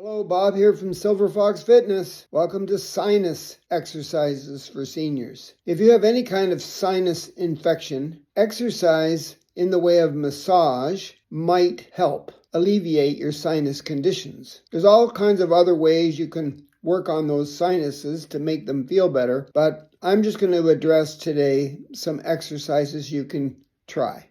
Hello, Bob here from Silver Fox Fitness. Welcome to sinus exercises for seniors. If you have any kind of sinus infection, exercise in the way of massage might help alleviate your sinus conditions. There's all kinds of other ways you can work on those sinuses to make them feel better, but I'm just going to address today some exercises you can try.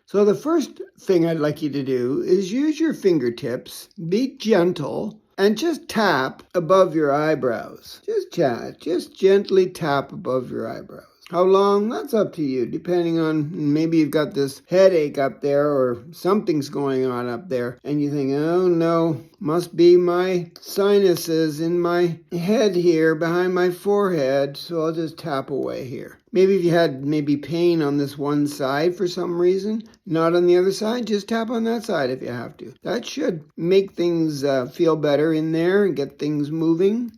So the first thing I'd like you to do is use your fingertips, be gentle, and just tap above your eyebrows. Just gently tap above your eyebrows. How long? That's up to you, depending on maybe you've got this headache up there or something's going on up there and you think, oh no, must be my sinuses in my head here behind my forehead, so I'll just tap away here. Maybe if you had pain on this one side for some reason, not on the other side, just tap on that side if you have to. That should make things feel better in there and get things moving.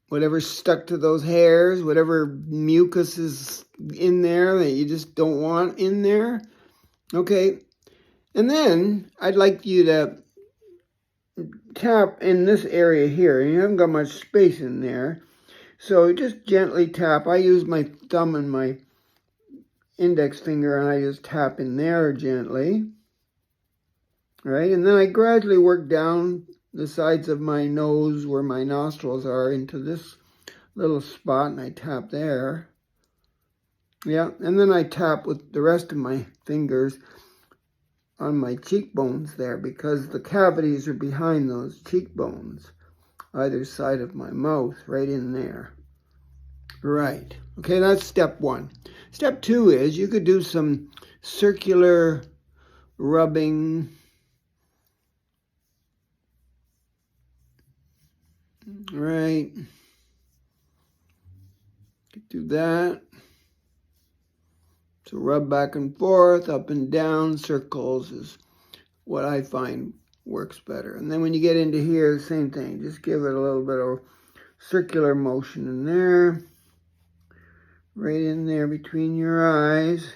Whatever's stuck to those hairs, whatever mucus is in there that you just don't want in there. Okay, and then I'd like you to tap in this area here. You haven't got much space in there. So just gently tap. I use my thumb and my index finger and I just tap in there gently. Right, and then I gradually work down the sides of my nose where my nostrils are into this little spot and I tap there. Yeah, and then I tap with the rest of my fingers on my cheekbones there because the cavities are behind those cheekbones, either side of my mouth, right in there. Right, okay, that's step one. Step two is you could do some circular rubbing. Right, do that. So rub back and forth, up and down, circles is what I find works better. And then when you get into here, the same thing. Just give it a little bit of circular motion in there. Right in there between your eyes.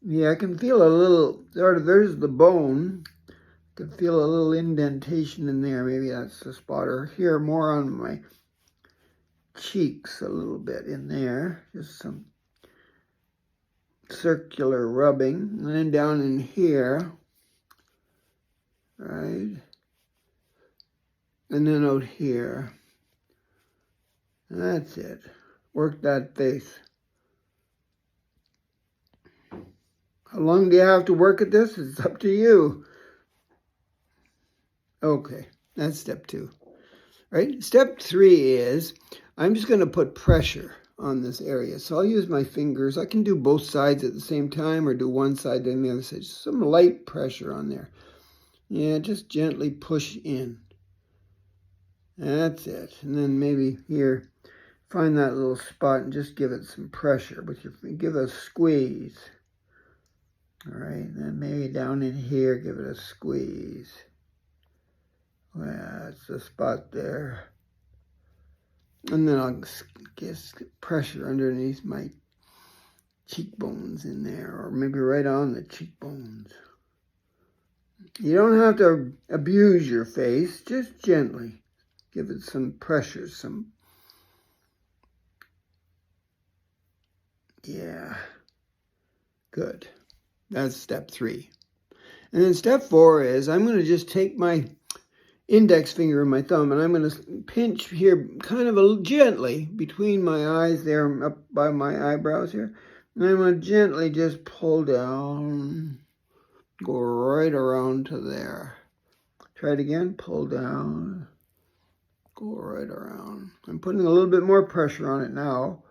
Yeah, I can feel a little, there's the bone. I can feel a little indentation in there. Maybe that's the spot. Or here, more on my cheeks a little bit in there. Just some circular rubbing. And then down in here. Right. And then out here. That's it. Work that face. How long do you have to work at this? It's up to you. Okay, that's step two. Right? Step three is I'm just going to put pressure on this area. So I'll use my fingers. I can do both sides at the same time or do one side then the other side. Just some light pressure on there. Yeah, just gently push in. That's it. And then maybe here, find that little spot and just give it some pressure with your finger. Give it a squeeze. All right, and then maybe down in here, give it a squeeze. Well, that's the spot there. And then I'll just pressure underneath my cheekbones in there, or maybe right on the cheekbones. You don't have to abuse your face, just gently. Give it some pressure, yeah, good. That's step three. And then step four is I'm going to just take my index finger and my thumb and I'm going to pinch here kind of gently between my eyes there up by my eyebrows here. And I'm going to gently just pull down, go right around to there. Try it again, pull down, go right around. I'm putting a little bit more pressure on it now.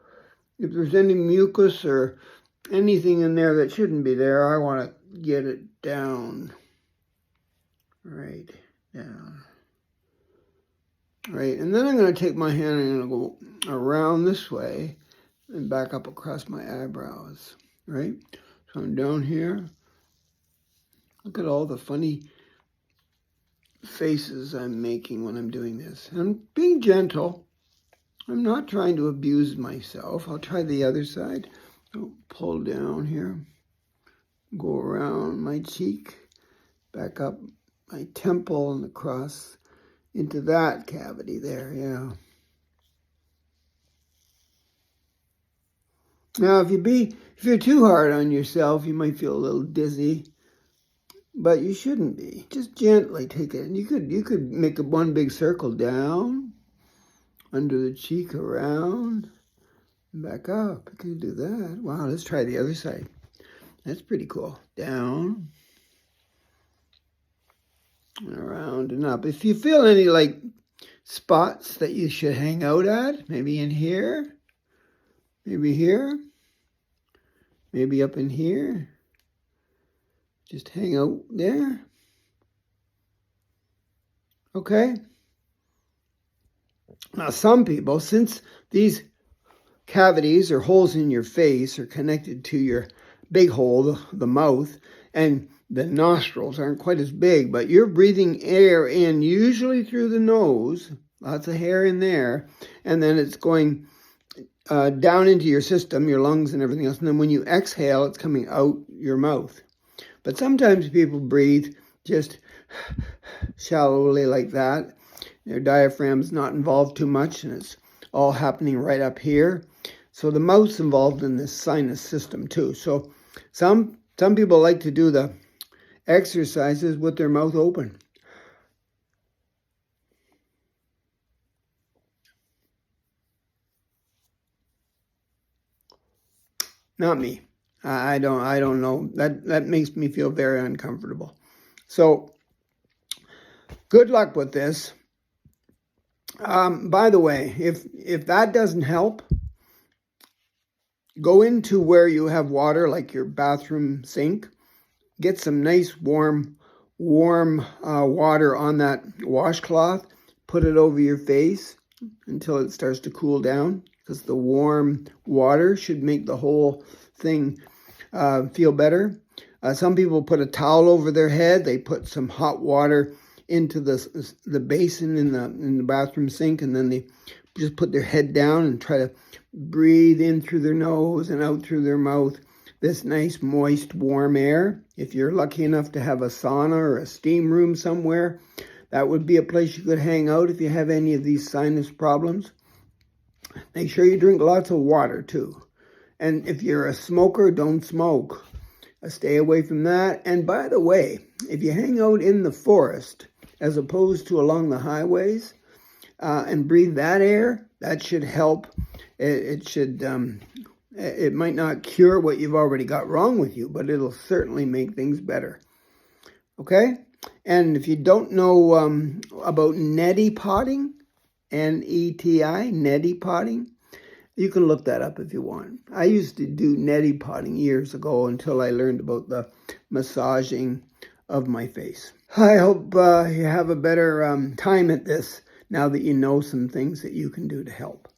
If there's any mucus or anything in there that shouldn't be there, I want to get it down. Right down. Right, and then I'm going to take my hand and I'm going to go around this way and back up across my eyebrows. Right? So I'm down here. Look at all the funny faces I'm making when I'm doing this. I'm being gentle. I'm not trying to abuse myself. I'll try the other side. So pull down here. go around my cheek, back up my temple and across into that cavity there, yeah. Now, if you're too hard on yourself, you might feel a little dizzy, but you shouldn't be. Just gently take it. And you could make one big circle down, under the cheek, around, and back up. You can do that. Wow, let's try the other side. That's pretty cool. Down, and around and up. If you feel any like spots that you should hang out at, maybe in here, maybe here, maybe up in here, just hang out there. Okay? Now, some people, since these cavities or holes in your face are connected to your big hole, the mouth, and the nostrils aren't quite as big, but you're breathing air in usually through the nose, lots of hair in there, and then it's going down into your system, your lungs and everything else, and then when you exhale, it's coming out your mouth. But sometimes people breathe just shallowly like that. Their diaphragm's not involved too much, and it's all happening right up here. So the mouth's involved in this sinus system too. So some people like to do the exercises with their mouth open. Not me. I don't know. That makes me feel very uncomfortable. So good luck with this. By the way, if that doesn't help, go into where you have water, like your bathroom sink. Get some nice warm water on that washcloth. Put it over your face until it starts to cool down, because the warm water should make the whole thing feel better. Some people put a towel over their head. They put some hot water into the basin in the bathroom sink, and then they just put their head down and try to breathe in through their nose and out through their mouth this nice, moist, warm air. If you're lucky enough to have a sauna or a steam room somewhere, that would be a place you could hang out if you have any of these sinus problems. Make sure you drink lots of water too. And if you're a smoker, don't smoke. Stay away from that. And by the way, if you hang out in the forest as opposed to along the highways and breathe that air, that should help. It might not cure what you've already got wrong with you, but it'll certainly make things better. Okay? And if you don't know about neti potting, N-E-T-I, neti potting, you can look that up if you want. I used to do neti potting years ago until I learned about the massaging of my face. I hope you have a better time at this now that you know some things that you can do to help.